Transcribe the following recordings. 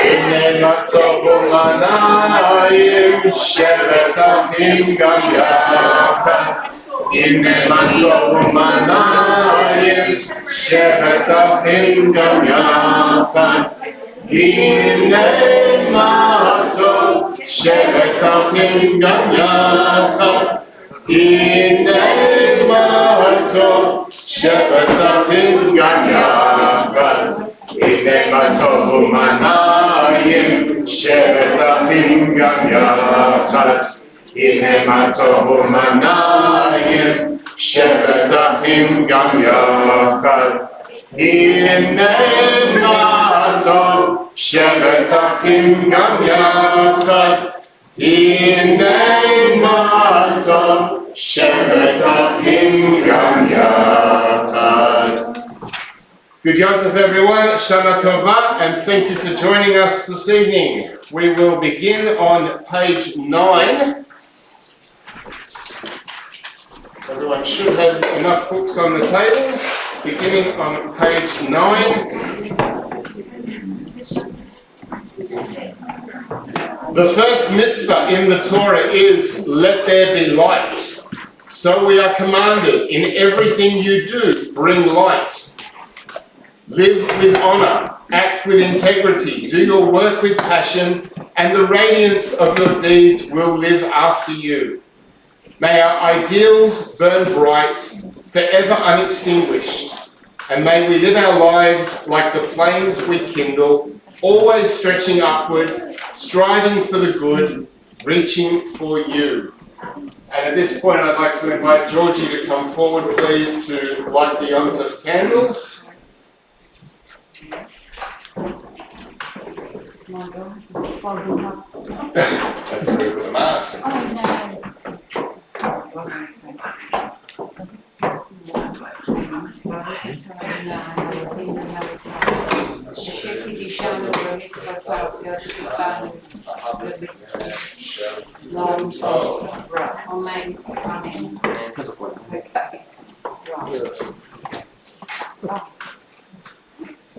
הנה מה טוב ומנעים שבת אחים גם יחד. הנה מה טוב ומנעים שבת אחים גם יחד. הנה מה טוב שבת אחים גם יחד. הנה מה טוב שבת אחים גם יחד. הנה מה טוב ומנעים שבת אחים גם יחד. הנה מה טוב ומנעים שבת אחים גם יחד. הנה מה טוב שבת אחים גם יחד. הנה מה טוב שבת אחים גם יחד. Good Yom Tov everyone, Shana Tova, and thank you for joining us this evening. We will begin on page 9. Everyone should have enough books on the tables. Beginning on page 9. The first mitzvah in the Torah is, let there be light. So we are commanded, in everything you do, bring light. Live with honor, act with integrity, do your work with passion, and the radiance of your deeds will live after you. May our ideals burn bright, forever unextinguished, and may we live our lives like the flames we kindle, always stretching upward, striving for the good, reaching for you. And at this point I'd like to invite Georgie to come forward, please, to light the Yom Tov candles. My glasses are fogging up. That's because of the mask. Oh no.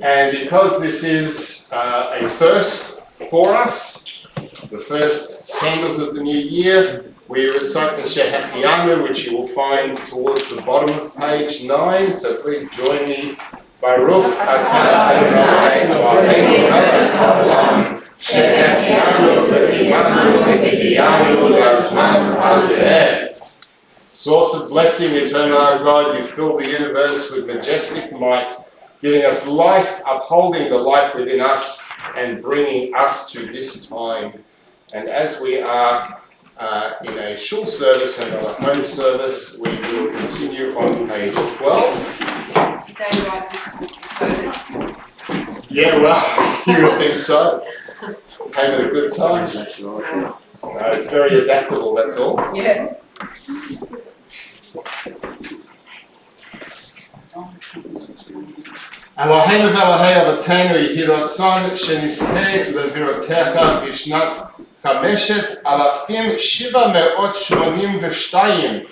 And because this is a first for us, the first candles of the new year, we recite the Shehecheyanu, which you will find towards the bottom of page 9. So please join me. Baruch atah Adonai Eloheinu melech haolam, Shehecheyanu v'tihanu v'tihiyanu l'zman hazeh. Source of blessing, eternal our God, you fill the universe with majestic might, giving us life, upholding the life within us, and bringing us to this time. And as we are in a shul service and a home service, we will continue on page 12. Yeah, well, you would think so. Came at a good time. It's very adaptable, that's all. Yeah. אלוהינו ואלוהי אבותינו יהי רצון שנזכה לבירותיך בשנת 5782.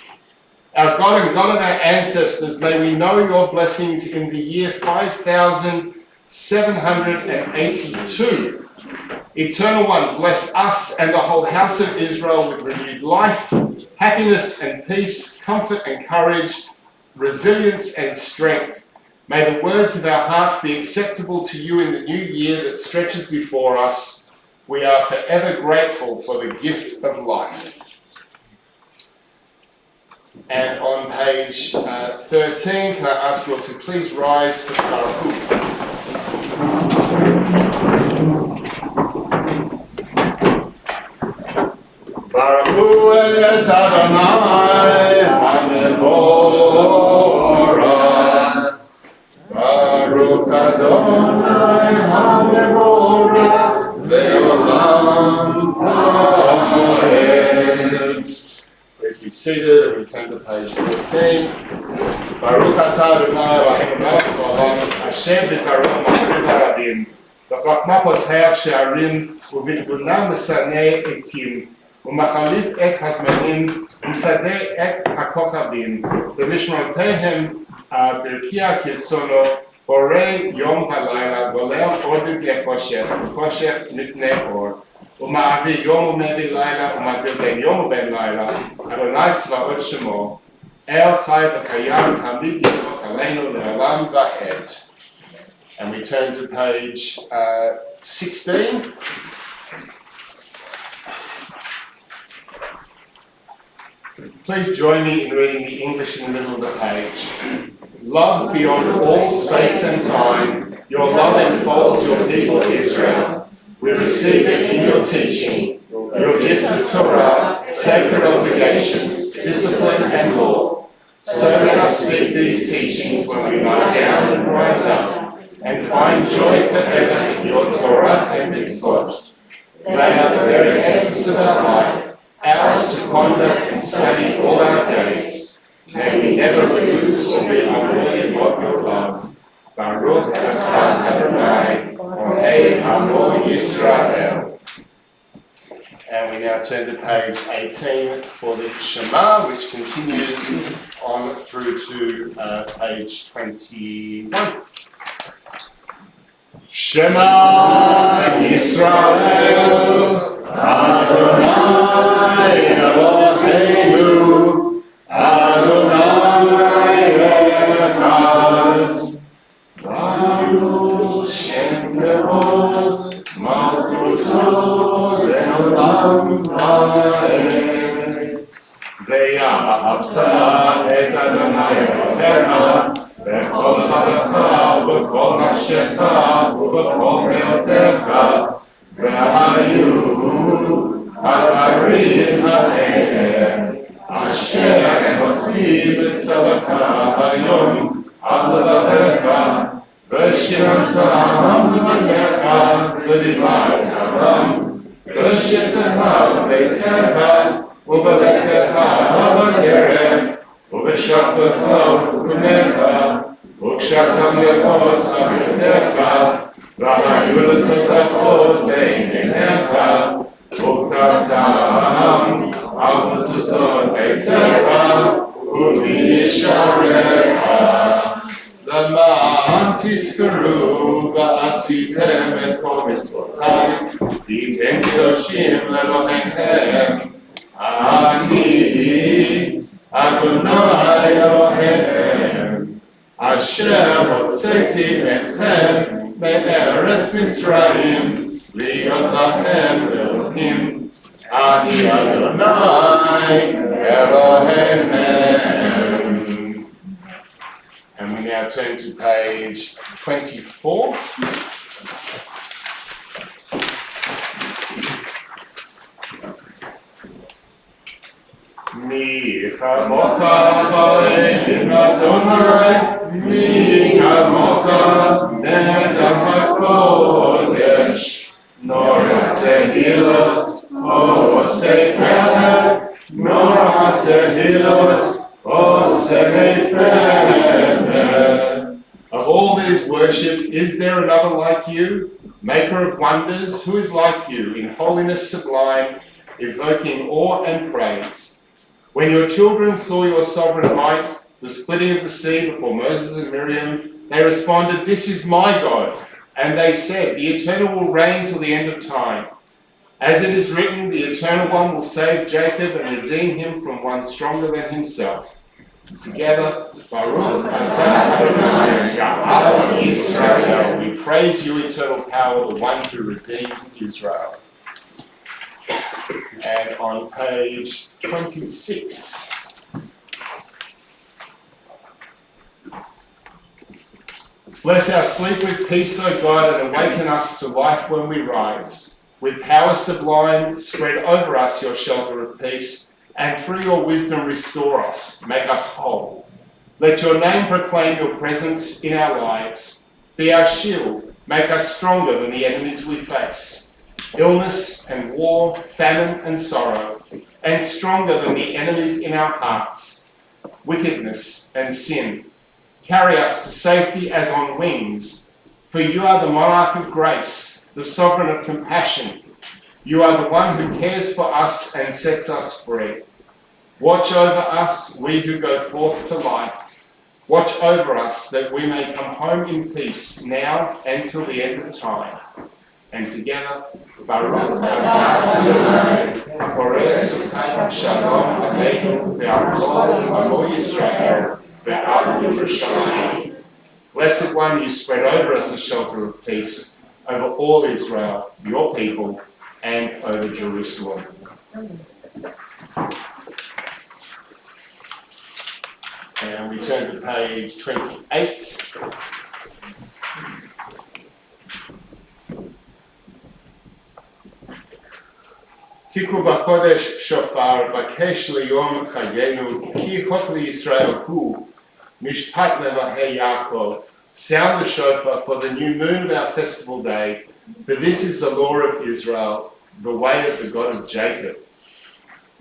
Our God and God of our ancestors, may we know your blessings in the year 5782. Eternal One, bless us and the whole house of Israel with renewed life, happiness and peace, comfort and courage, resilience and strength. May the words of our heart be acceptable to you in the new year that stretches before us. We are forever grateful for the gift of life. And on page 13, can I ask you all to please rise for the Baruch. Baruch et Adonai HaMevorach. Baruch Adonai HaMevorach Le'olam Va'ed. Please be seated and return to page 14. Baruch atah Adonai Eloheinu melech haolam, Hashem b'karo ma'ariv harabim, b'chachma potach she'arim, ובתבונה משנה עתים, ומחליף את הזמנים ומסדר את הכוכבים ומשמרותיהם ברכיה כרצונו בורא יום ולילה גולל אור בבלי חושך וחושך מפני אור ומעביר יום ומביא לילה ומבדיל בין יום ובין לילה אדוני צבאות שמו אל חי וקיים תמיד יבוא עלינו לעולם ועד. And we turn to page 16. Please join me in reading the English in the middle of the page. Love beyond all space and time, your love enfolds your people Israel. We receive it in your teaching, your gift of Torah, sacred obligations, discipline and law. So let us speak these teachings when we lie down and rise up, and find joy forever in your Torah and mitzvot. They are the very essence of our life, ours to ponder and study all our days. May we never lose or be unworthy of your love. Baruch atah Adonai, Elohei Amo Yisrael. And we now turn to page 18 for the Shema, which continues on through to page 21. Shema Yisrael, Adonai Eloheinu, Adonai Echad. Baruch Shem Kevod, Malchuto Le'olam Va'ed. Ve'ahavta et Adonai Elohecha בכל לבבך ובכל נפשך ובכל מאודך והיו הדברים האלה אשר נותנים בצלך היום על לבבך ושירתם לבניך ודיברתם בשבתך בביתך ובלכתך בדרך ובשבתך ובקומך וכשאתה מלכות עבדיך והיו לטוטפות בין עיניך וכתבתם על מזוזות ביתך ובישעריך למען תזכרו ועשיתם את כל מצוותיי והייתם קדושים לאלוהיכם אני אדוני אלוהיכם אשר הוצאתי אתכם מארץ מצרים להיות לכם אלוהים אני אדוני אלוהיכם. And we now turn to page 24. מי כמוך באלוהים אדוני, מי כמוך נדם הקודש, נורא תהילות, עושה פלא, נורא תהילות, עושה פלא. Of all that is worship, is there another like you? Maker of wonders, who is like you in holiness sublime, evoking awe and praise? When your children saw your sovereign might, the splitting of the sea before Moses and Miriam, they responded, "This is my God." And they said, "The Eternal will reign till the end of time." As it is written, the Eternal One will save Jacob and redeem him from one stronger than himself. Together, Baruch atah Adonai Yahweh Yisrael, we praise you, eternal power, the one who redeemed Israel. And on page 26. Bless our sleep with peace, O God, and awaken us to life when we rise. With power sublime, spread over us your shelter of peace, and through your wisdom restore us, make us whole. Let your name proclaim your presence in our lives. Be our shield, make us stronger than the enemies we face. Illness and war, famine and sorrow, and stronger than the enemies in our hearts, wickedness and sin. Carry us to safety as on wings, for you are the monarch of grace, the sovereign of compassion. You are the one who cares for us and sets us free. Watch over us, we who go forth to life. Watch over us that we may come home in peace now and till the end of time. And together, Baruch atah Adonai, Borei Sukkot Shalom Aleinu ve'al Amo Yisrael ve'al Yerushalayim. Blessed One, you spread over us a shelter of peace, over all Israel, your people, and over Jerusalem. And we turn to page 28. תיקו בחודש שופר, בקש ליום חיינו, כי חוק לישראל הוא, משפט לאלוהי יעקב. Sound the shofar for the new moon of our festival day, for this is the law of Israel, the way of the God of Jacob.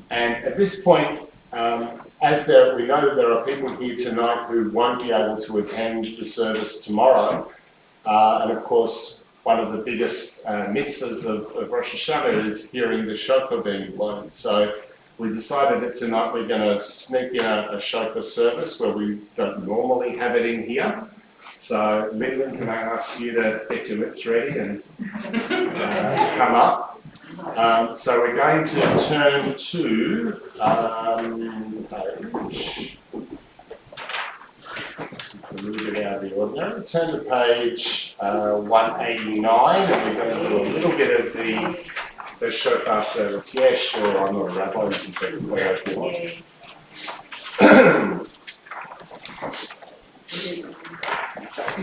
And at this point, we know that there are people here tonight who won't be able to attend the service tomorrow, and of course, one of the biggest mitzvahs of Rosh Hashanah is hearing the shofar being blown. So we decided that tonight we're going to sneak in a shofar service where we don't normally have it in here. So Lyndon, can I ask you to get your lips ready and come up? So we're going to turn to page. It's a little bit out of the ordinary. Turn to page 189, and we're going to do a little bit of the shofar service. Yeah, sure, I'm not a rabbi, you can take it away if you want.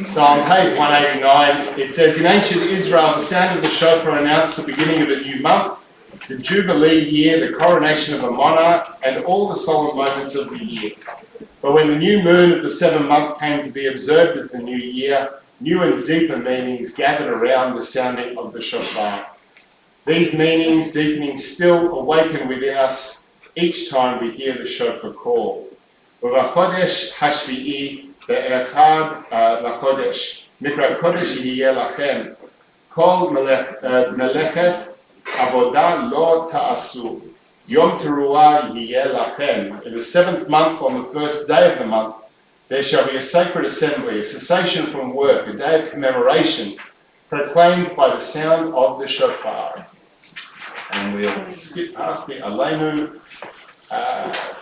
So on page 189, it says, in ancient Israel, the sound of the shofar announced the beginning of a new month, the Jubilee year, the coronation of a monarch, and all the solemn moments of the year. But when the new moon of the 7th month came to be observed as the new year, new and deeper meanings gathered around the sounding of the shofar. These meanings, deepening still, awaken within us each time we hear the shofar call. ובחודש השביעי, באחד לחודש, מקרא קודש יהיה לכם, כל מלאכת עבודה לא תעשו. Yom Teruah yiyeh lachem. In the 7th month, on the first day of the month, there shall be a sacred assembly, a cessation from work, a day of commemoration, proclaimed by the sound of the shofar. And we'll skip past the Aleinu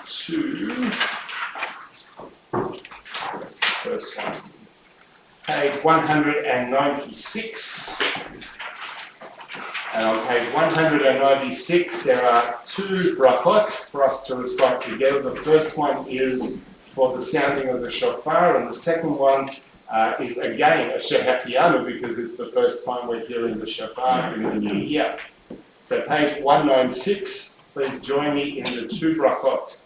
to the first one. Page 196. And on page 196, there are two brachot for us to recite together. The first one is for the sounding of the shofar, and the second one is again a shehachianu, because it's the first time we're hearing the shofar in the new year. So page 196, please join me in the two brachot.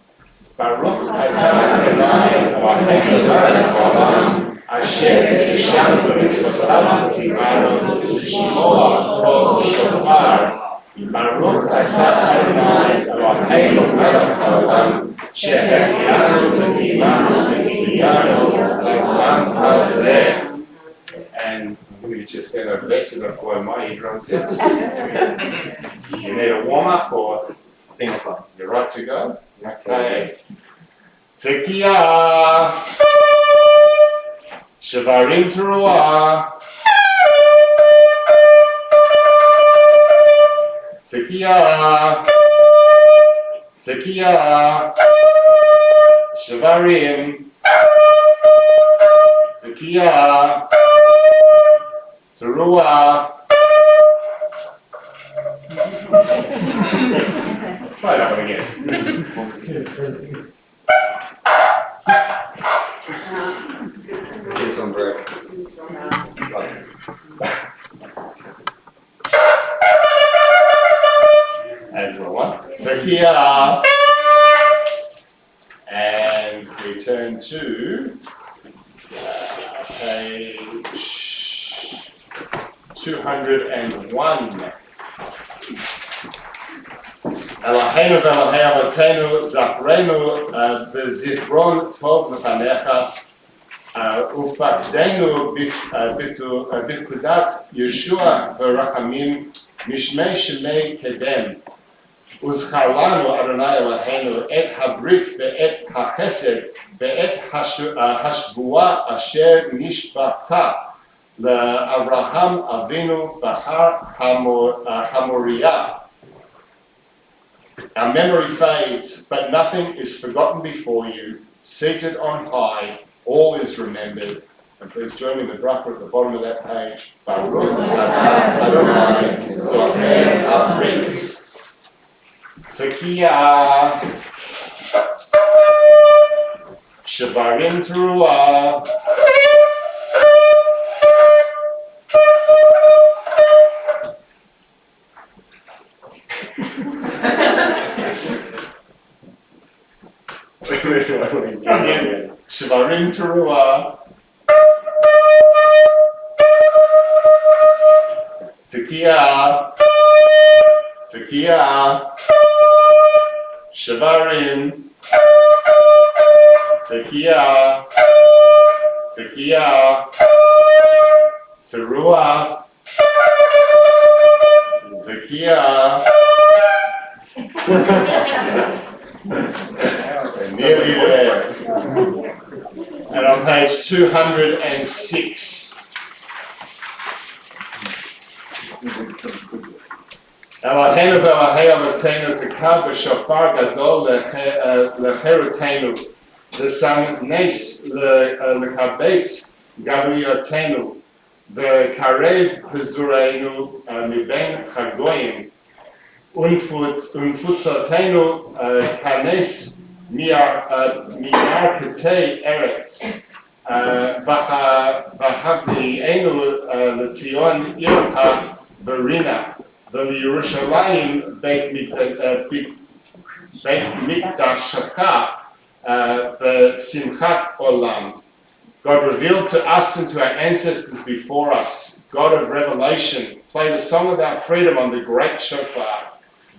Baruch atah Adonai Eloheinu melech haolam, asher yishanu b'mitzvotav tzivanu l'shmoa kol shofar. Baruch atah Adonai Eloheinu melech haolam, שהחיינו וקיימנו וקיימנו בזמן הזה. And I'm going to just stand over there so that for my eardrums here. You need a warm up or finger fun? You're right to go? Okay. Tekiah. Shavarim Teruah. Tekiah. Tekiah. Shavarim. Tekiah. Teruah. Try that one again. Get some break. That's the one. Tekiah. And we turn to page 201. Eloheinu ve'Elohei Avotenu zachrenu b'zichron tov lefanecha ufakdenu b'pkudat Yeshua v'rachamim משמי שמי קדם. וזכר לנו אדוני אלוהינו את הברית ואת החסד ואת השבועה אשר נשבעת לאברהם אבינו בהר המוריה. Our memory fades, but nothing is forgotten before you. Seated on high, all is remembered. And please join me in the bracha at the bottom of that page. Baruch atah Adonai zocher habrit. Tekiah. Shavarim teruah. Shavarim teruah. Tekiah. Tekiah. Shavarim. Tekiah. Tekiah. Teruah. Tekiah. We're nearly there. And on page 206. Eloheinu v'Elahei Avotenu tekav b'shofar gadol lecherutenu v'sam nes lekabetz galuyotenu v'karev pezureinu miven chagoyim unfutzotenu kanes mi'arketei eretz v'chakdi'enu lezion ircha berina v'liyerushalayim beit mikdashecha b'simchat olam. God revealed to us and to our ancestors before us, God of revelation, play the song of our freedom on the great shofar.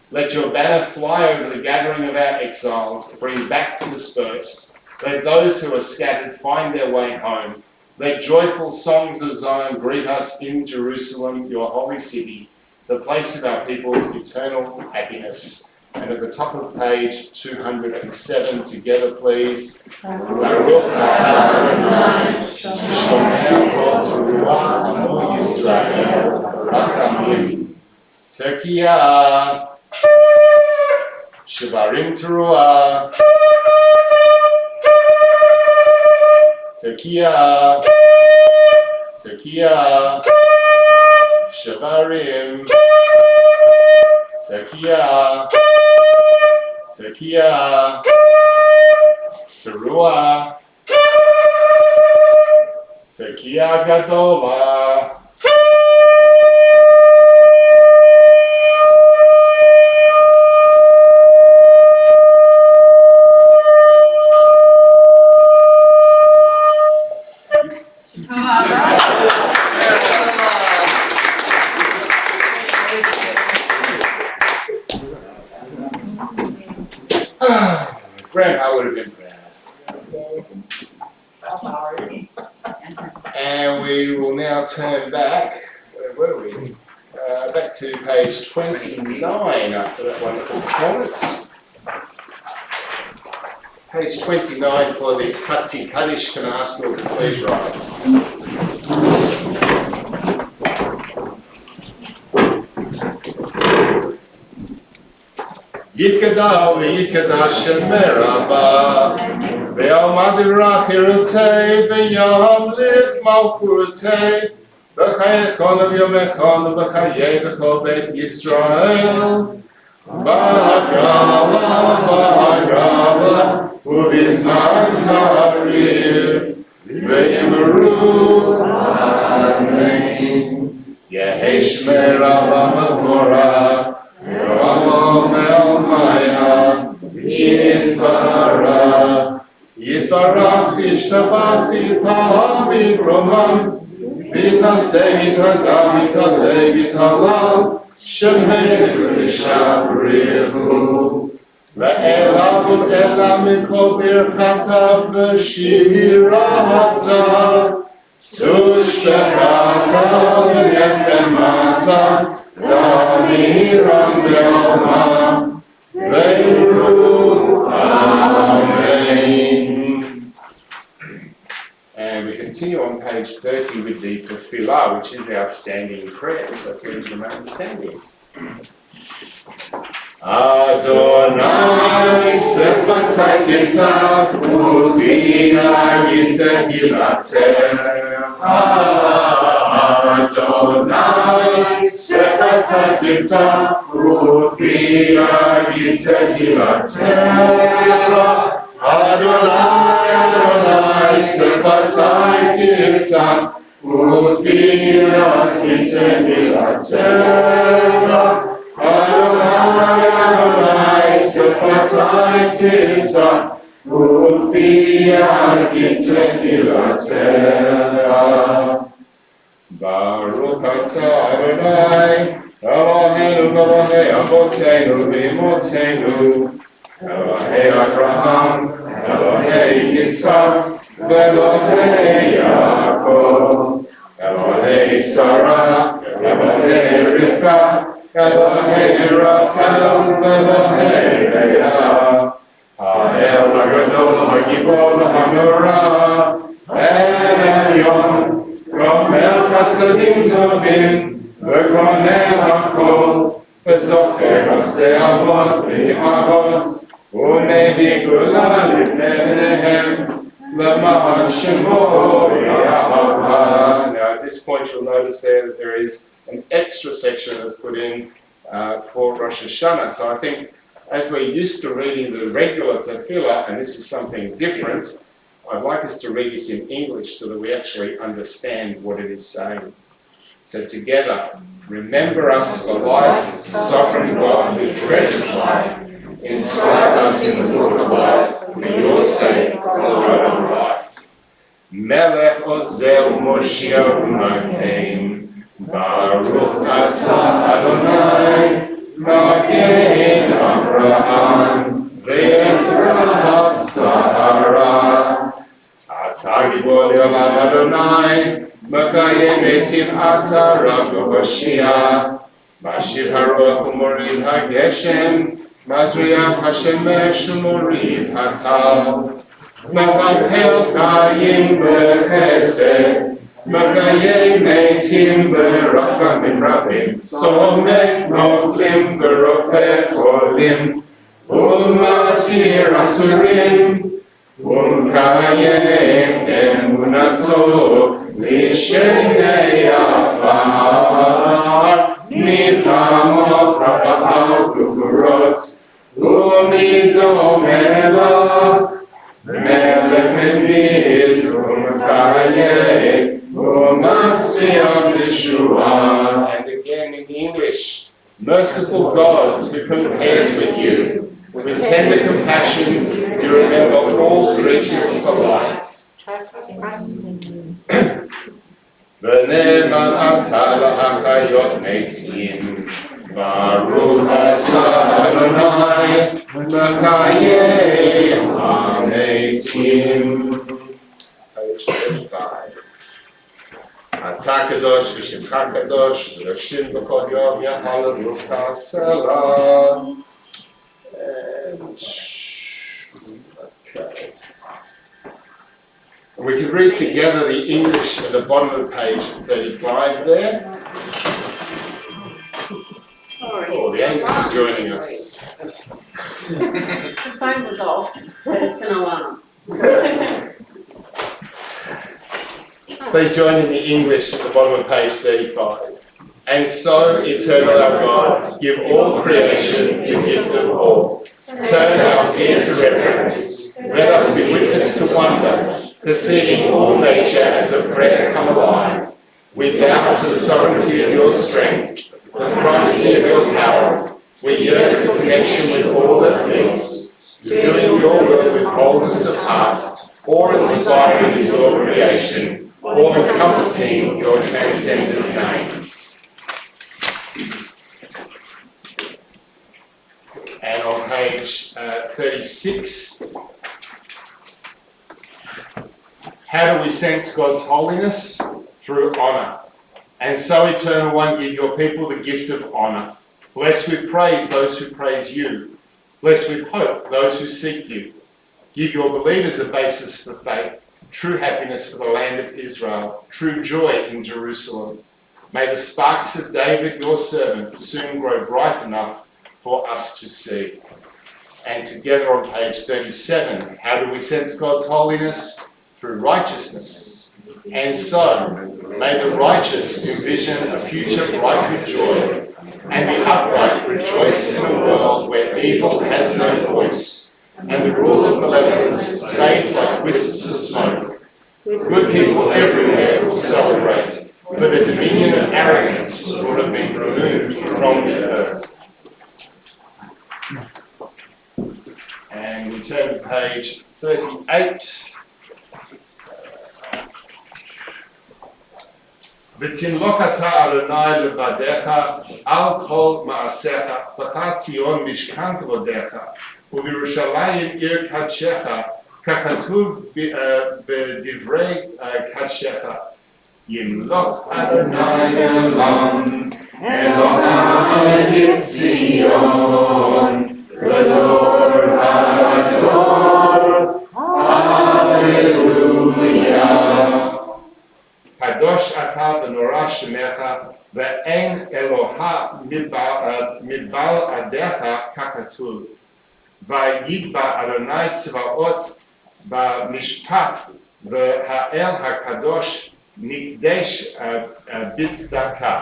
Let your banner fly over the gathering of our exiles, bring back the dispersed. Let those who are scattered find their way home. Let joyful songs of Zion greet us in Jerusalem, your holy city, the place of our people's eternal happiness. And at the top of page 207, together please. Baruch atah Adonai, shomer kol teruah amo Yisrael, rachamim. Tekiah, shavarim teruah. Tekiah, tekiah, shavarim. Tekiah, tekiah, teruah, tekiah gadolah. Grandpa would have been proud. And we will now turn back, where were we? Back to page 29 after that wonderful performance. Page 29 for the Katsi Kaddish. Can I ask you all to please rise? Yikadal v'yikadash merabah ve'almad irachirutei ve'yamlich malchurutei v'chayechon v'yomechon v'chayei v'chol Beit Yisrael ba'agala u'bizman kariv ve'yimru amen yehesh merabah mavorah Ramam el Maya, Yitbarach, Ishtabach, Yipahavi, Romam, Vitasei, Vitadam, Vitalei, Vitalal, Shemei, Vishabrihu, Ve'elavud Elam, Mikol Birchata, V'shirata, Tushbechata, V'yechemata, Dam Yiram Be'alma, Ve'ru, Amen. And we continue on page 30 with the tefillah, which is our standing prayer, so please remain standing. Adonai sefatai tifta ufina yitehilate. Adonai sefatai tifta ufina yitehilate. Adonai sefatai tifta ufina yitehilate. Adonai sefatai tifta ufia gitehilate. Baruch atah Adonai Eloheinu Elohei Avotenu v'imotenu Elohei Avraham Elohei Yitzchak v'Elohei Yaakov Elohei Sarah Elohei Rivka Elohei Rachel v'Elohei Leah Ha'el HaGadol HaGibor HaNorah Elyon Gomel Chasadim Tovim V'Koneh HaKol V'Zocher Aseh Avot V'Imavot U'Mevi Gula L'Bnei B'neihem L'Ma'an Shemo Ya'ava. Now at this point you'll notice there that there is an extra section that's put in for Rosh Hashanah. So I think as we're used to reading the regular tefillah, and this is something different, I'd like us to read this in English so that we actually understand what it is saying. So together, remember us for life, sovereign God who treasures life. Inscribe us in the book of life for your sake, the Lord of life. Melech Ozel Moshiach Makein. Baruch atah Adonai, Magen Avraham, Ve'ezra Sahara. Atah Gibor Le'olam Adonai, Mechayim etim atah Rav Hoshia. Mashiv haruach u'morid hageshem, Mazriach hashemesh u'morid hatal. Mechapel chayim b'chesed, Mechayim eitim berachamim rabim, Somech noflim berofeh cholim, U'matir asurim, U'mkayim emunato, Lishenei afar, Milhamot raba'al kukurot, U'midom elach, Melech medid u'mkayim, and again in English, merciful God who compares with you, with tender compassion you remember all creatures for life. V'ne'eman atah la'achayot meitim, Baruch atah Adonai, Mechayim ha'meitim. Page 35. Atah kadosh v'shemcha kadosh v'rashim b'chol yom yahalalucha selah. Okay. We can read together the English at the bottom of page 35 there. Sorry. Oh, the angels are joining us. The phone was off, but it's an alarm. Please join in the English at the bottom of page 35. And so, eternal our God, give all creation the gift of awe. Turn our fear to reverence. Let us be witness to wonder, perceiving all nature as a prayer come alive. We bow to the sovereignty of your strength, the primacy of your power. We yearn for connection with all that lives, doing your will with wholeness of heart, awe-inspiring is your creation, all-encompassing your transcendent name. And on page 36, how do we sense God's holiness? Through honour. And so, Eternal One, give your people the gift of honour. Bless with praise those who praise you. Bless with hope those who seek you. Give your believers a basis for faith, true happiness for the land of Israel, true joy in Jerusalem. May the sparks of David, your servant, soon grow bright enough for us to see. And together on page 37, how do we sense God's holiness? Through righteousness. And so, may the righteous envision a future bright with joy, and the upright rejoice in a world where evil has no voice, and the rule of malevolence fades like wisps of smoke. Good people everywhere will celebrate, for the dominion of arrogance will have been removed from the earth. And we turn to page 38. ותמלוך אתה אדוני לבדיך על כל מעשיך, בחר ציון משכן כבודיך, ובירושלים עיר קדשך, ככתוב בדברי קדשך. ימלוך אדוני לעולם, אלוהי ציון, לדור ודור, הללויה. קדוש אתה ונורא שמך, ואין אלוה מדבר עדיך ככתוב. ויגבה אדוני צבאות במשפט, והאל הקדוש נקדש בצדקה.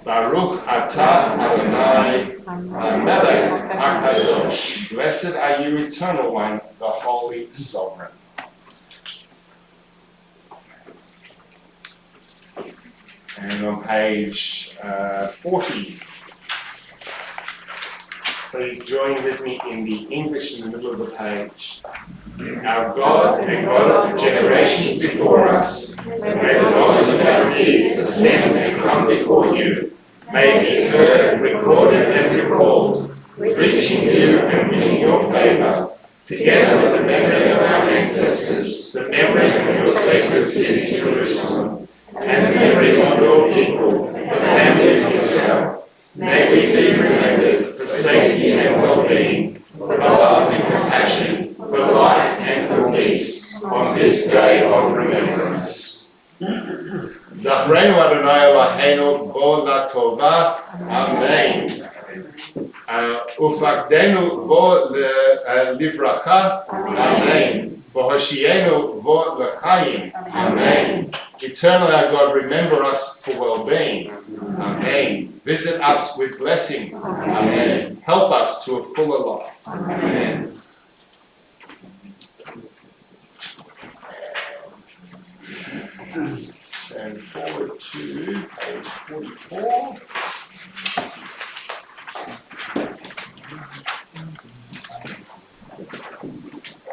ברוך אתה אדוני המלך הקדוש. Blessed are you, eternal one, the holy sovereign. And on page 40, please join with me in the English in the middle of the page. Our God and God of the generations before us, may the knowledge of our deeds ascend and come before you. May it be heard, recorded and recalled, reaching you and winning your favor, together with the memory of our ancestors, the memory of your sacred city, Jerusalem, and the memory of your people, the family of Israel. May we be remembered for safety and well-being, for love and compassion, for life and for peace, on this day of remembrance. Zachrenu Adonai Eloheinu bo latova, Amen. Ufakdenu vo livracha, Amen. V'hoshienu vo l'chaim, Amen. Eternal our God, remember us for well-being, Amen. Visit us with blessing, Amen. Help us to a fuller life, Amen. Turn forward to page 44.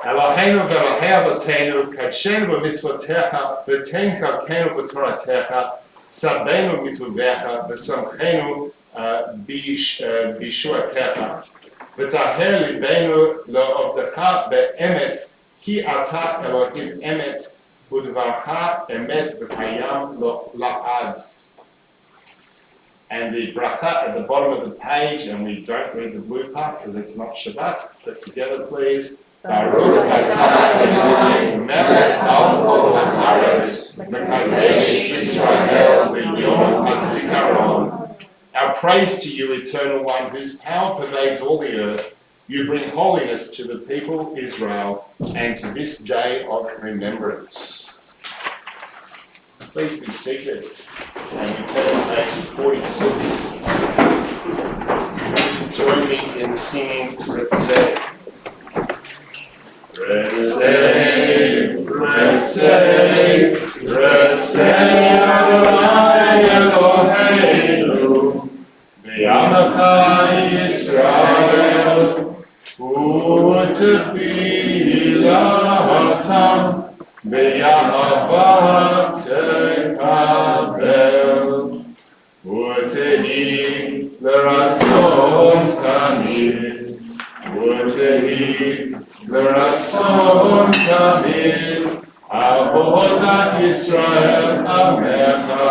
Eloheinu ve'Elokei Avotenu, kadshenu b'mitzvotecha, v'tein chalkenu b'toratecha, sabenu mituvecha, v'samchenu b'yeshuatecha, v'taher libenu la'ovdecha be'emet, ki ata Elohim emet, udvarcha emet v'kayam la'ad. And the bracha at the bottom of the page, and we don't read the blue part because it's not Shabbat, but together please. Baruch atah Adonai melech al kol haaretz, mekadesh Yisrael v'yom hazikaron. Our praise to you, Eternal One, whose power pervades all the earth. You bring holiness to the people Israel and to this day of remembrance. Please be seated. And we turn to page 46. Please join me in singing Retzeh. Retzeh, Retzeh, Retzeh Adonai Eloheinu, V'yamacha Yisrael, U'tefilatam, V'yahava tekabel, U'tehi l'ratzon tamid, U'tehi l'ratzon tamid, Avodat Yisrael amecha,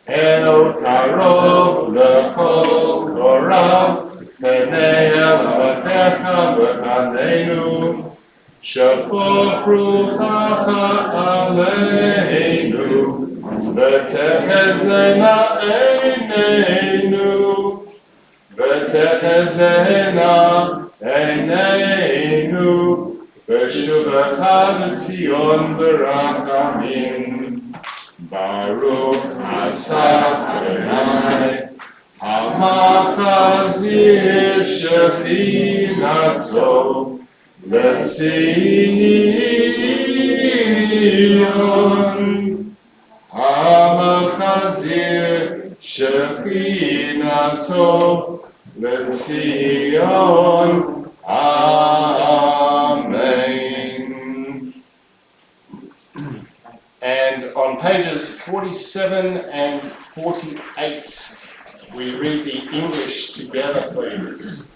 El karov lecha kol korav, Penei Elohecha v'chaneinu, Shafot ruchacha aleinu, V'techezena eineinu, V'techezena eineinu, V'shuvacha v'tzion v'rachamim. Baruch atah Adonai, Hamachazir shechinato l'tzion. Hamachazir shechinato l'tzion. Amen. And on pages 47 and 48, we read the English together, please.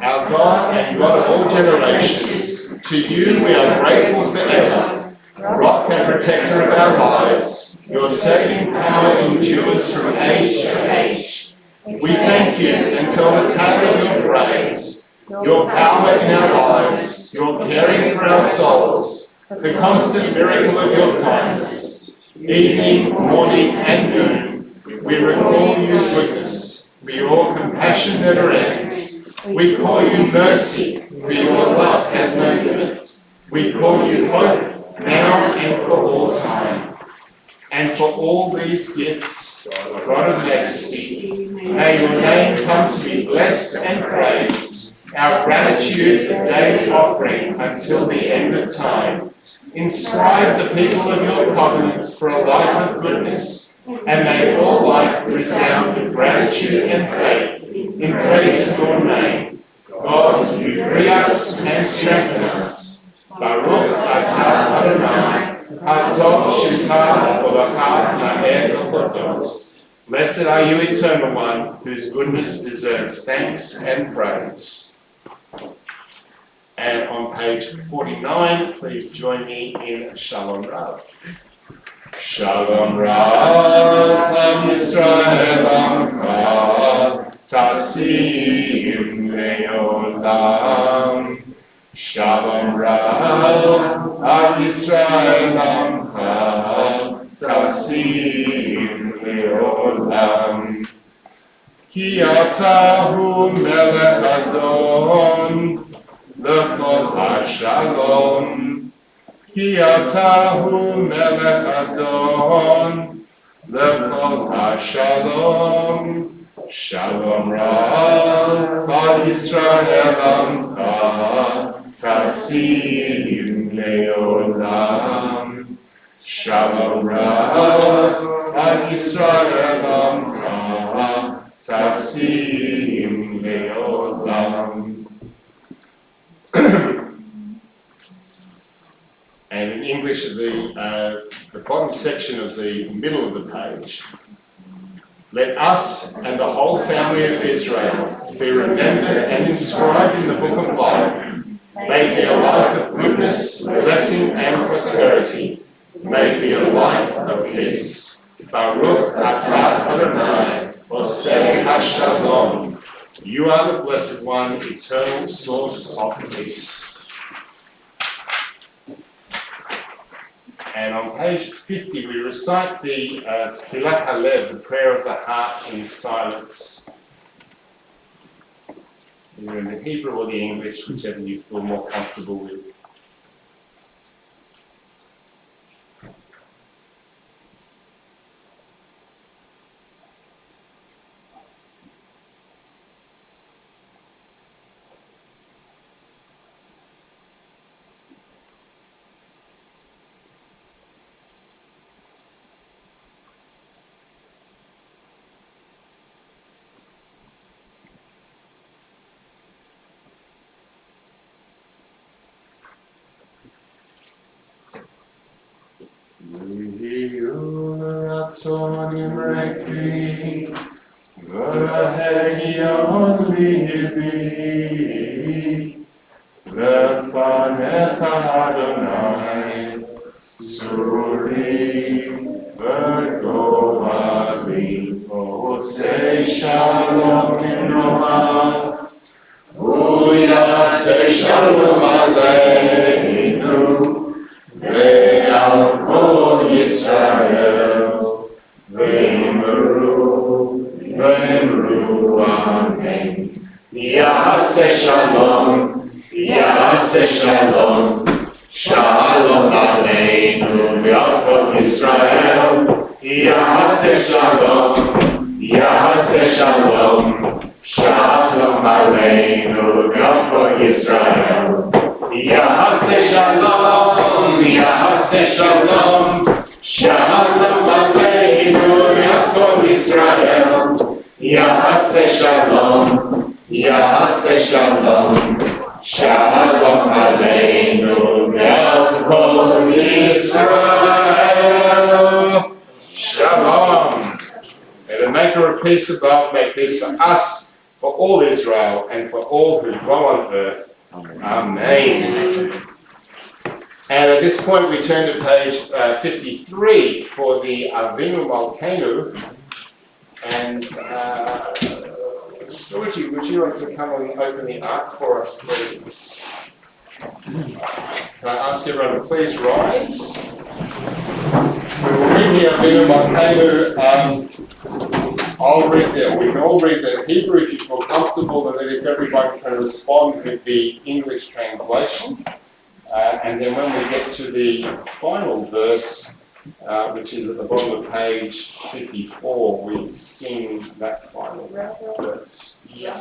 Our God and God of all generations, to you we are grateful forever, rock and protector of our lives. Your saving power endures from age to age. We thank you and tell the tale of your praise, your power in our lives, your caring for our souls, the constant miracle of your kindness. Evening, morning, and noon, we recall your goodness, for your compassion never ends. We call you mercy, for your love has no limit. We call you hope, now and for all time. And for all these gifts, God of majesty, may your name come to be blessed and praised, our gratitude a daily offering until the end of time. Inscribe the people of your covenant for a life of goodness, and may all life resound with gratitude and faith in praise of your name. God, you free us and strengthen us. Baruch atah Adonai, hatov shekah v'lachah na'eh l'chodot. Blessed are you, Eternal One, whose goodness deserves thanks and praise. And on page 49, please join me in Shalom Rav. Shalom Rav, Am Yisrael Amcha, Tasim Le'olam. Shalom Rav, Am Yisrael Amcha, Tasim Le'olam. Ki atahu melech Adon, L'chol ha-shalom, ki atahu melech Adon, l'chol ha-shalom, shalom rav, al Yisrael amcha, tasim le'olam, shalom rav, al Yisrael amcha, tasim le'olam. And in English, the bottom section of the middle of the page. Let us and the whole family of Israel be remembered and inscribed in the book of life. May it be a life of goodness, blessing, and prosperity. May it be a life of peace. Baruch atah Adonai, oseh hashalom. You are the Blessed One, eternal source of peace. And on page 50, we recite the Tefillat Halev, the prayer of the heart, in silence. Either in the Hebrew or the English, whichever you feel more comfortable with. Ratzon imrechi, v'hegion libi, lefanecha Adonai, suri v'govali, oseh shalom v'romav. Uyase shalom aleinu ve'al kol Yisrael ve'imru amen. Yase shalom, shalom aleinu ve'al kol Yisrael. Yase shalom, shalom aleinu ve'al kol Yisrael. Yase shalom, shalom aleinu ve'al kol Yisrael. Yase shalom, shalom aleinu ve'al kol Yisrael. Shalom. May the maker of peace above make peace for us, for all Israel, and for all who dwell on earth. Amen. And at this point we turn to page 53 for the Avinu Malkeinu. And Georgie, would you like to come and open the ark for us, please? Can I ask everyone to please rise? We will read the Avinu Malkeinu. I'll read it. We can all read the Hebrew if you feel comfortable, and then if everyone can respond with the English translation. And then when we get to the final verse, which is at the bottom of page 54, we sing that final verse. Yeah.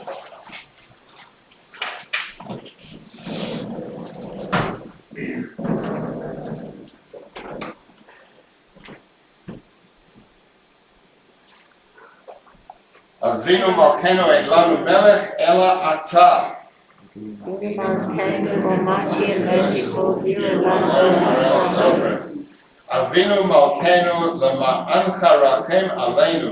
Avinu Malkeinu ein lanu melech ela ata. Avinu Malkeinu lema'ancha rachem aleinu.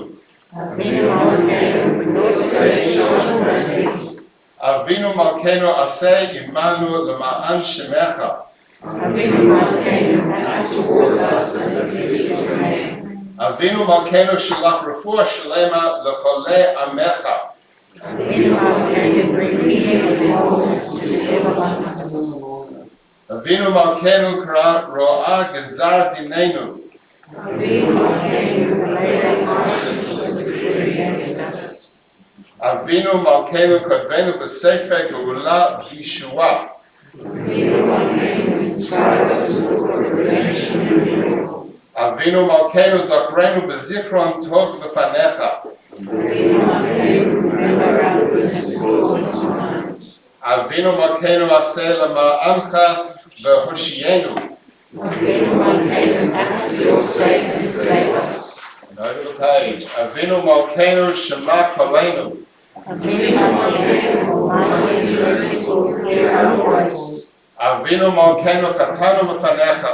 Avinu Malkeinu aseh imanu lema'an shemecha. Avinu Malkeinu shalach refuah shalema lecholei amecha. Avinu Malkeinu kara ro'ah gezar dinenu. Avinu Malkeinu kodvenu b'sefer geula v'yeshua. Avinu Malkeinu zachrenu b'zichron tov lefanecha. Avinu Malkeinu aseh lema'ancha v'hoshienu. And over the page. Avinu Malkeinu shema kolenu. Avinu Malkeinu chatanu lefanecha.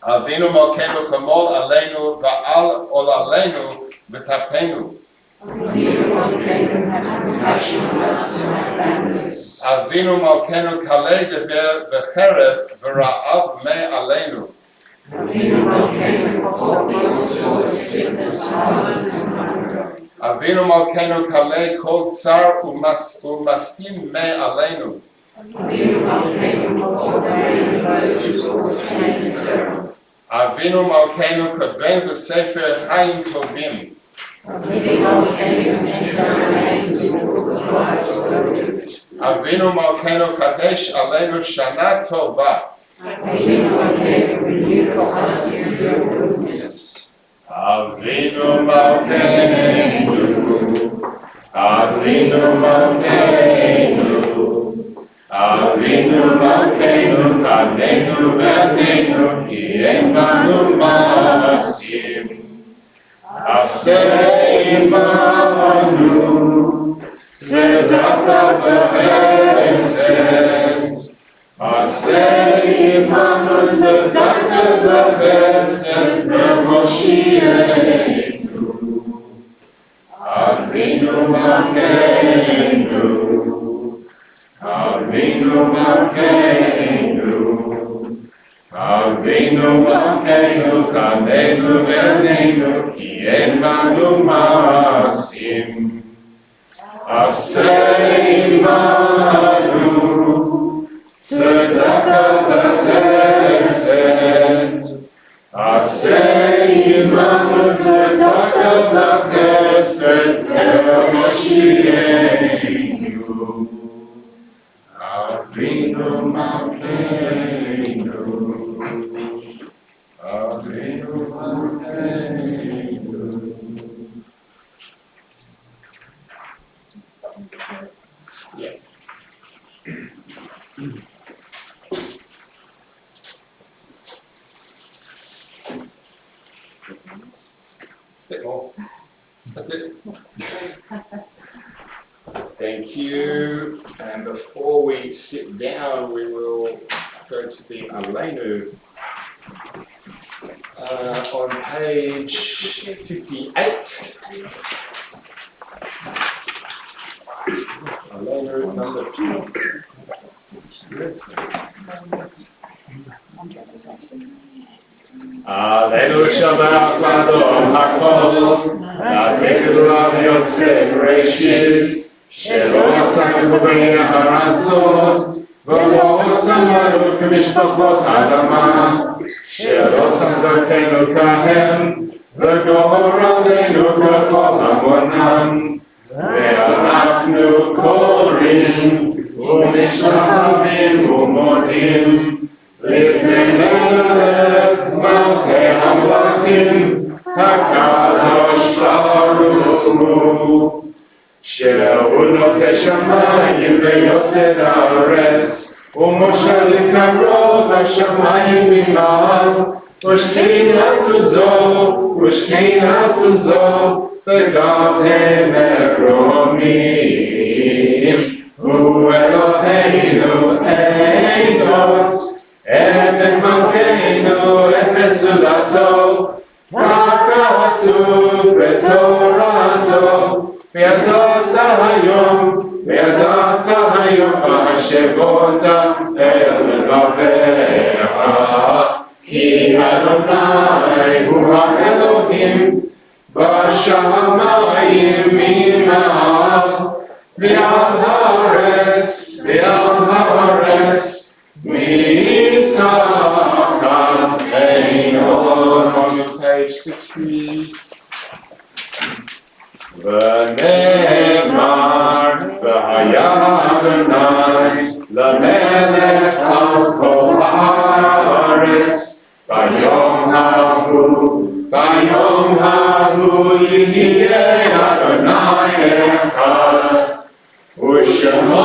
Avinu Malkeinu chamol aleinu va'al olaleinu v'tapenu. Avinu Malkeinu kalei dever v'cherev v'ra'av me aleinu. Avinu Malkeinu kalei kol tsar umastim me aleinu. Avinu Malkeinu kodven b'sefer chayim tovim. Avinu Malkeinu chadesh aleinu shana tova. Avinu Malkeinu, Avinu Malkeinu, Avinu Malkeinu chadenu v'aneinu ki ein banu ma'asim. Aseh imanu tzedaka v'chesed. Aseh imanu tzedaka v'chesed v'moshienu. Avinu Malkeinu, Avinu Malkeinu, Avinu Avinu Malkeinu Chanenu V'neinu Ki en banu Maasim Aseh imanu Tzedakah v'chesed Aseh imanu tzedakah v'chesed V'moshienu Avinu Malkeinu Avinu Malkeinu. Yeah. Bit more. That's it. Thank you. And before we sit down, we will go to the Aleinu on page 58. Aleinu number 2. Aleinu Shabbat Ladon Hakol Natiru Av Yotzei Reshit Shelo Asanu B'nei Haratzot V'lo Osamaru K'mishpachot Adama Shelo Samdotenu Kahem V'gor Aleinu K'chol Hamonam Ve'anachnu Korim U'mishtachavim U'modim Lifnei Melech Malchei Hamlachim HaKadosh Baruch Hu Shehu Notei Shamayim V'yosed Haaretz U'moshel Karov HaShamayim Mima'al U'shkinatu Zo V'gavhei Meromim Hu Eloheinu Eidot Emet Malkeinu Efes Ulato Ka'katuv B'Torato V'yadata hayom V'hashevota El levavecha Ki Adonai Hu HaElohim B'shamayim Mima'al V'al haaretz Mitachat Einon on page 60. V'nemar v'haya Adonai l'melech al kol haaretz Bayom hahu yihyeh Adonai echad U'shemo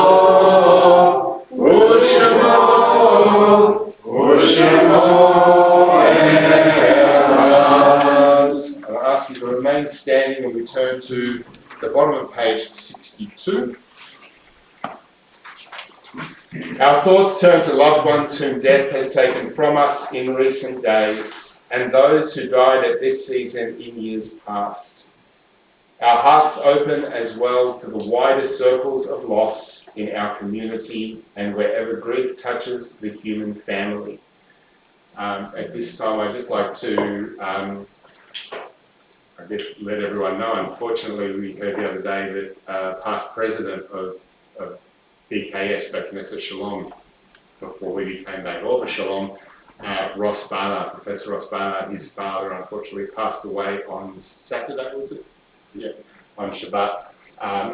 I'll ask you to remain standing and we turn to the bottom of page 62. Our thoughts turn to loved ones whom death has taken from us in recent days and those who died at this season in years past. Our hearts open as well to the wider circles of loss in our community and wherever grief touches the human family. At this time, I'd just like to, let everyone know, unfortunately, we heard the other day that past president of BKS, Beit Knesset Shalom, before we became Beit Or Shalom, Ross Barnard, Professor Ross Barnard, his father unfortunately passed away on Saturday, was it? Yeah, on Shabbat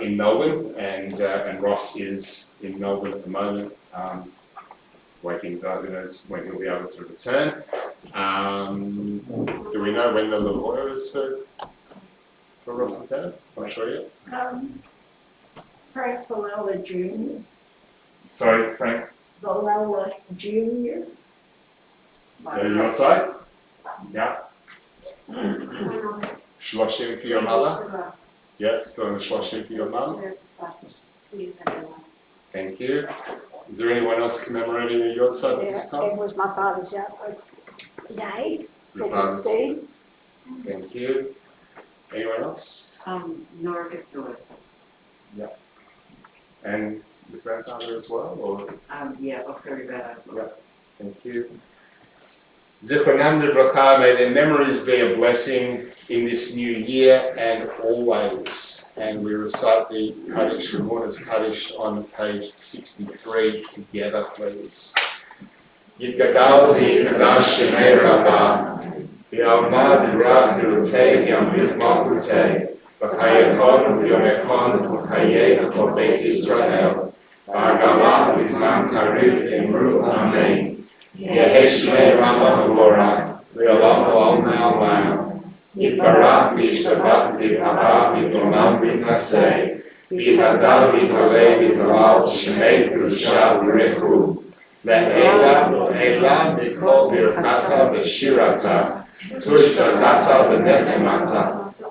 in Melbourne, and Ross is in Melbourne at the moment. Way things are, who knows when he'll be able to return. Do we know when the Lavoya is for Ross's dad? I'm not sure yet. Frank Valella Jr. Sorry, Frank. Valella Jr. Are you outside? Yeah. Shloshim for your mother? Yeah, still in the Shloshim for your mum? Thank you. Is there anyone else commemorating a Yortzeit at this It time? was my father's yard today. Your father's. Thank you. Anyone else? Nora Castillo. And the grandfather as well, or? Yeah, Oscar Rivera as well. Thank you. Zichronam Livracha, may their memories be a blessing in this new year and always. And we recite the Kaddish, Ramona's Kaddish on page 63 together, please. Yitgadal v'yikadash shemei Rabbah, v'yalma dirach nirutei v'yamlich malchutei, v'chayechon v'yomechon v'chayei v'chol Beit Israel, v'agalah v'zman kariv emru amen. Yehi shemei Rabbah v'vorach, v'yolam v'almei almayim. Yitbarach v'yishtabach v'yitavah v'yitolam v'yitnaseh, v'yitadal v'yitaleh v'yitalal shemei kedusha v'rechu. Le'ela mikol birchata v'shirata, tushbachata v'nechemata,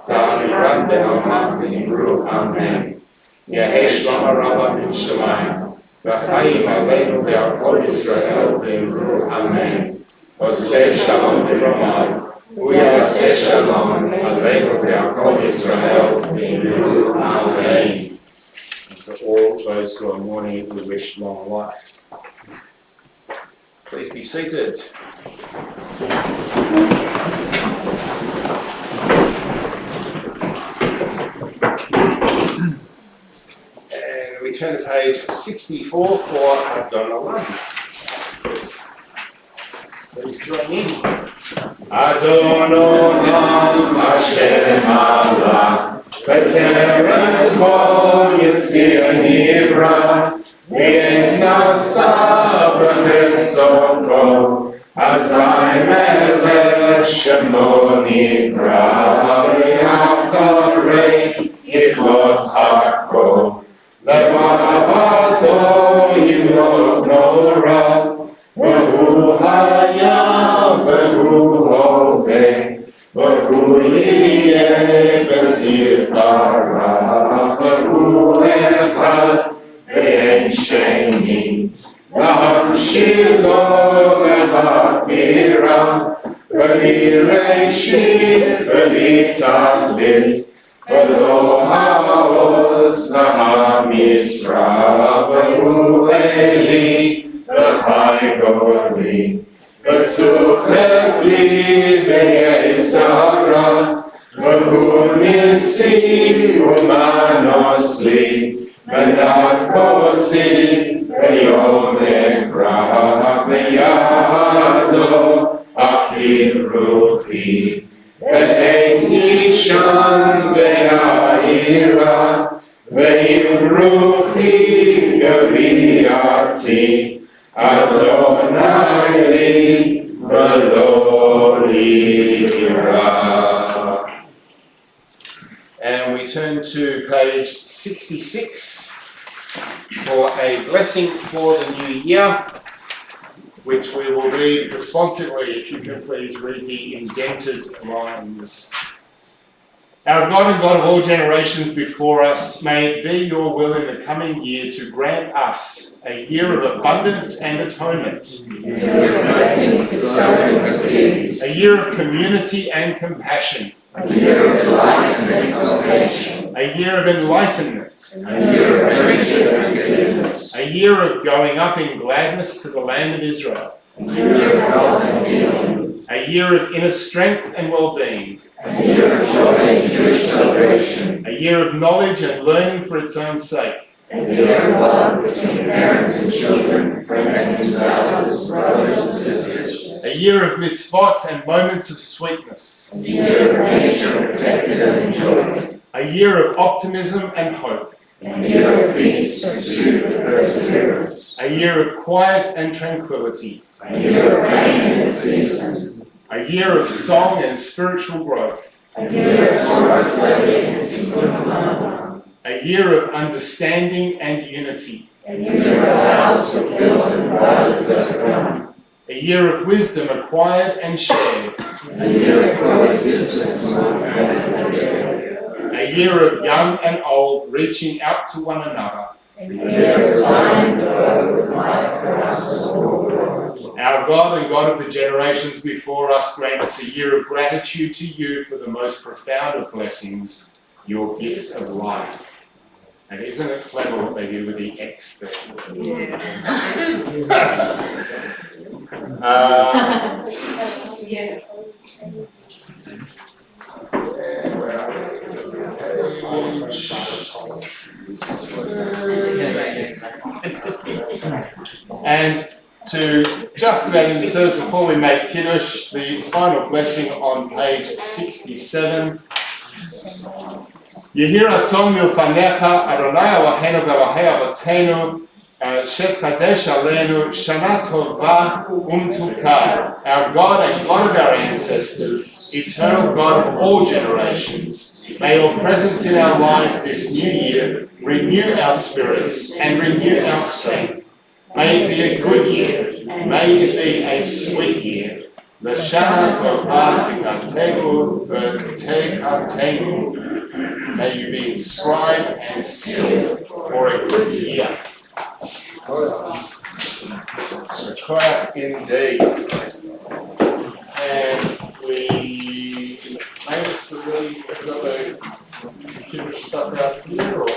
ta'amiran be'almach v'imru amen. Yehi shlama Rabbah min shamayim, v'chayim aleinu ve'al kol Yisrael v'imru amen. Oseh shalom b'romav, Uyaseh shalom aleinu ve'al kol Yisrael v'imru amen. And to all those who are mourning, we wish long life. Please be seated. And we turn to page 64 for Adonai. Please join in. Adonai Hashem Allah, B'terem kol Yitzir Nivra, V'nasa b'chesoko, Azai melech shemo nivra, V'yacharei yitlot hako, Levavato yimlot nora, V'hu hayam v'hu hoveh, V'hu yiyeh b'tzifara, V'hu echad Ve'en sheni, V'hamshilo v'ha'bira, V'lireishit v'litachlit, V'lo ha'oz v'ha'misra, V'hu eli v'chai goli, V'tzuchef li v'yesara, V'hu nisi u'manos li, Menat kosi v'yom ekra v'yado achir ruchi, Ve'et ishan ve'ha'ira, Ve'im ruchi gaviyati, Adonai li v'lo lira. And we turn to page 66 for a blessing for the new year, which we will read responsively. If you can please read the indented lines. Our God and God of all generations before us, may it be your will in the coming year to grant us a year of abundance and atonement, a year of community and compassion, a year of delight and exaltation, a year of enlightenment, a year of friendship and forgiveness, a year of going up in gladness to the land of Israel, a year of health and healing, a year of inner strength and well-being, a year of joy and Jewish celebration, a year of knowledge and learning for its own sake, a year of love between parents and children, friends and spouses, brothers and sisters, a year of mitzvot and moments of sweetness, a year of nature protected and enjoyed, a year of optimism and hope, a year of peace pursued with perseverance, a year of quiet and tranquility, a year of rain in its season, a year of song and spiritual growth, a year of translating and tikkun, a year of understanding and unity, a year of vows fulfilled and vows that are done, a year of wisdom acquired and shared, a year of coexistence among friends and a year of young and old reaching out to one another, a year of sign with life for us as a whole world. Our God and God of the generations before us, grant us a year of gratitude to you for the most profound of blessings, your gift of life. And isn't it clever what they do with the X there? Yeah. Where are we? And to just about insert before we make Kiddush, the final blessing on page 67. Yehi ratzon milfanecha Adonai Eloheinu v'Elokei Avotenu Shekadesh Aleinu Shana Tova Umtuka. Our God and God of our ancestors, eternal God of all generations, may your presence in our lives this new year renew our spirits and renew our strength. May it be a good year. May it be a sweet year. L'shana tova tikatenu v'tekatenu. May you be inscribed and sealed for a good year. Shakrat indeed. And we made us to really put the Kiddush stuff out here, or?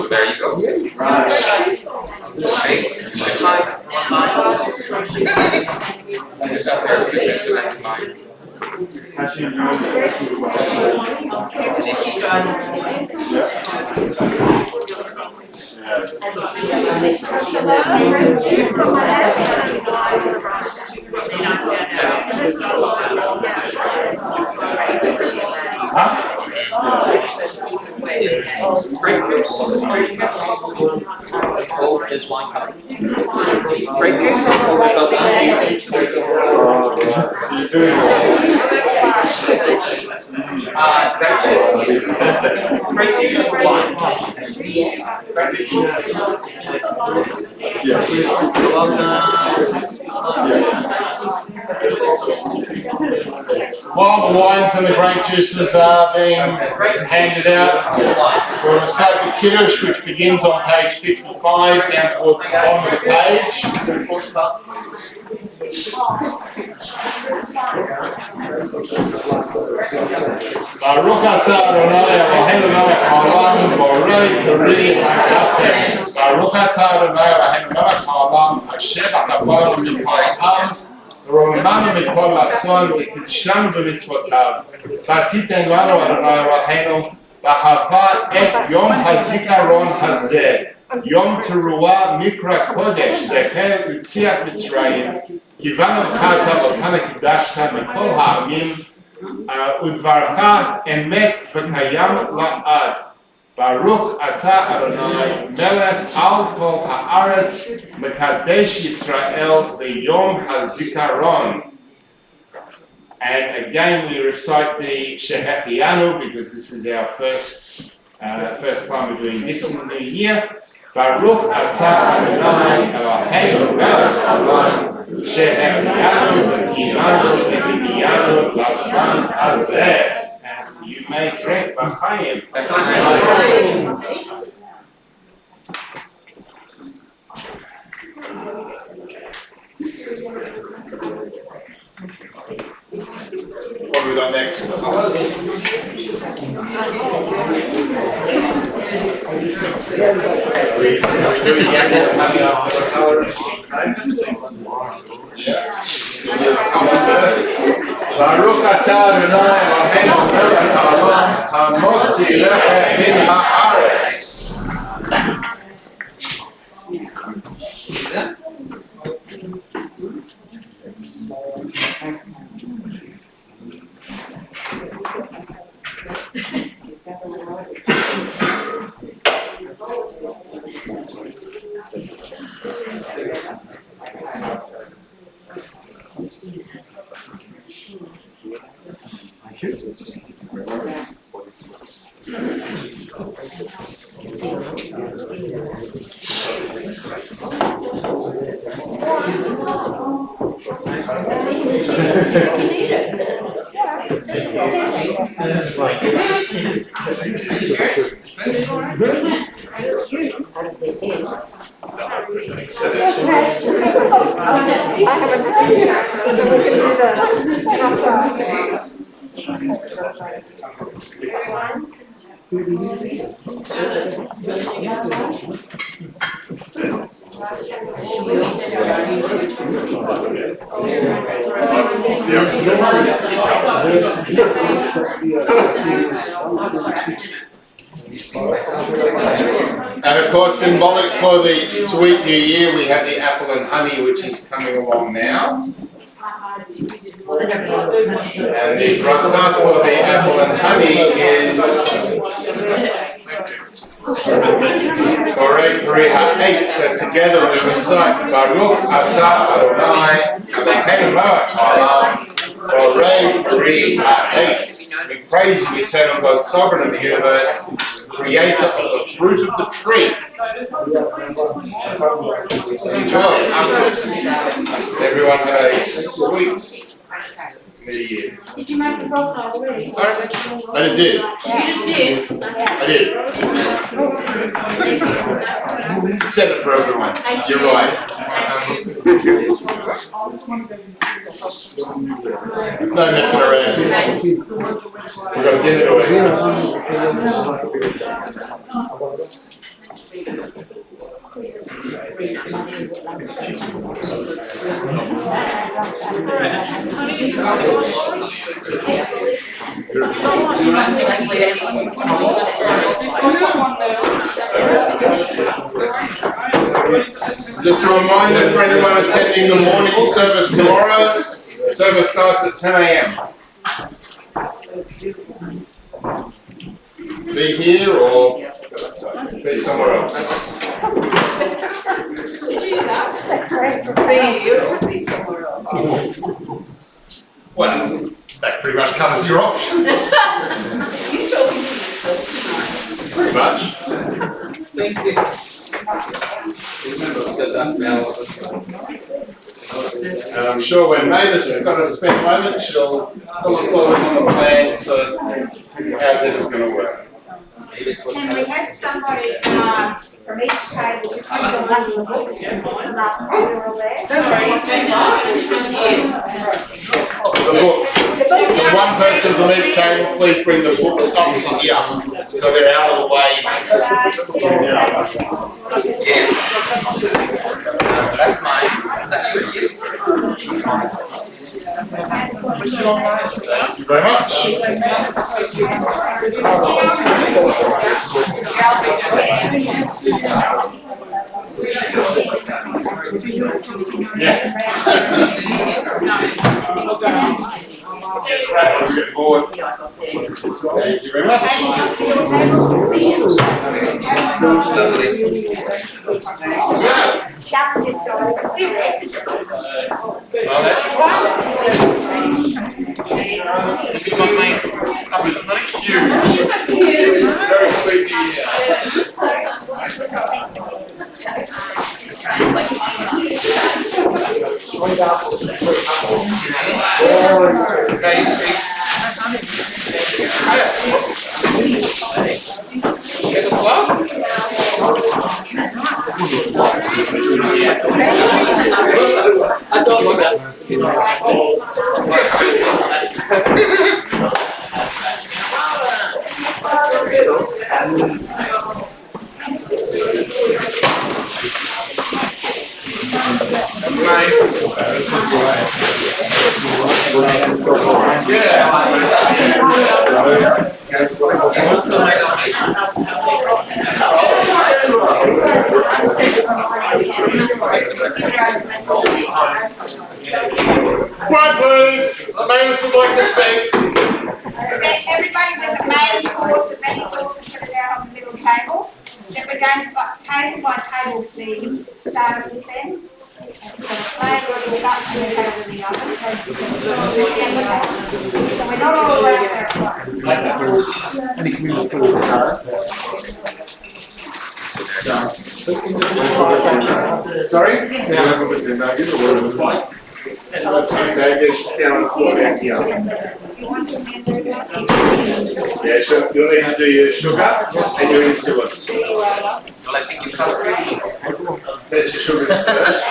There you go. Is wine cup. Great game. While the wines and the grape juices are being handed out, we'll recite the Kiddush, which begins on page 55 down towards the bottom of the page. Baruch atah Adonai Eloheinu melech haolam borei peri ha'afel. Baruch atah Adonai Eloheinu melech haolam asher b'chavanu mikol ha'am ורוממנו מכל אסון וקידשנו במצוותיו. ותיתן לנו אדוני אלוהינו באהבה את יום הזיכרון הזה, יום תרועה מקרא קודש, זכר יציאת מצרים, כי בנו בחרת אותנו קידשת מכל העמים, ודברך אמת וקיים לעד. ברוך אתה אדוני מלך על כל הארץ, מקדש ישראל ביום הזיכרון. And again we recite the Shehechianu because this is our first time we're doing this in the new year. Baruch atah Adonai Eloheinu melech haolam Shehechianu v'kiranu v'higiyanu l'zman hazeh. You may drink B'chaim. What have we got next? The colours? We doing the after the colour? Yeah. So you the colour first. Baruch atah Adonai Eloheinu melech haolam hamotzi lechem min haaretz. And of course, symbolic for the sweet new year, we have the apple and honey, which is coming along now. And the bracha for the apple and honey is Borei Pri Ha'etz. So together we recite Baruch Atah Adonai Eloheinu Melech Haolam Borei Pri Ha'etz. We praise you, eternal God, sovereign of the universe, creator of the fruit of the tree. Enjoy. Everyone have a sweet New Year. Did you make the broth already? I just did. You just did? I did. Set it for everyone. You're right. There's no messing around. We've got dinner to Just a reminder for anyone attending the morning service tomorrow, service starts at 10 a.m. Be here or be somewhere else. Well, that pretty much covers your options. Pretty much. Thank you. Just that bell. And I'm sure when Mavis is going to spend a moment, she'll fill us all in on the plans for how dinner's going to work. Maybe it's what Can we have somebody from each table just bring the books about the all there? The books. So one person from each table, please bring the books up to here, so they're out of the way. Yes. That's mine. Is that yours? Yes. Thank you very much. Yeah. Good board. Thank you very much. Very sweet New Year. Very sweet. Get the flow? I don't know that. Right, please. Mavis would like to speak. Everybody with the main course of many sorts put it out on the middle table. Then we're going to table by table, please. Start at this end. outside, we're not putting it in the oven. So we don't overlap there. Any community food card? Sorry? Burgers down on the floor back here. Yeah, sure. You'll need to do your sugar and your insulin. Will I take your cups? Test your sugars first.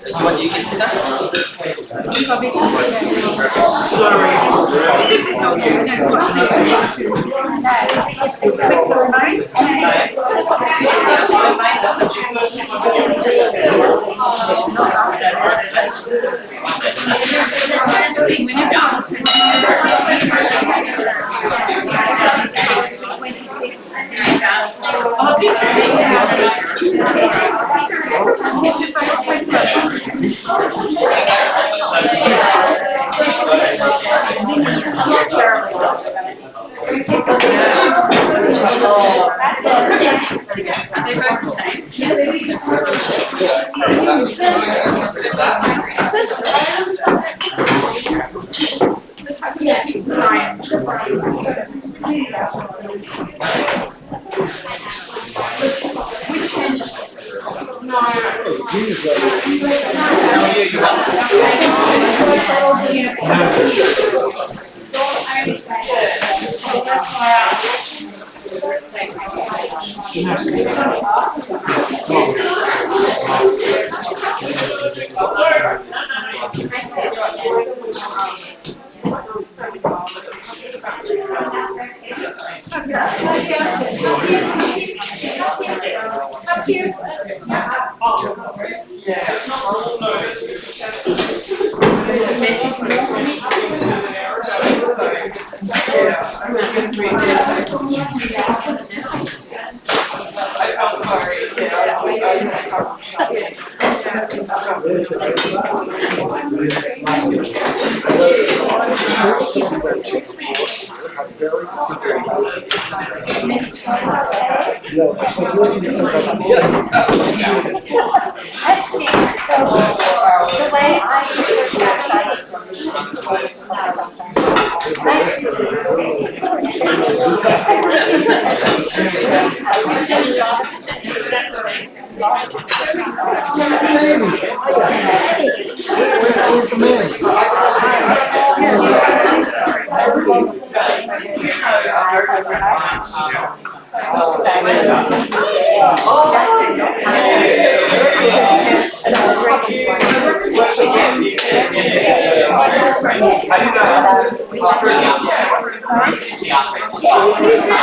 Do you want you get that?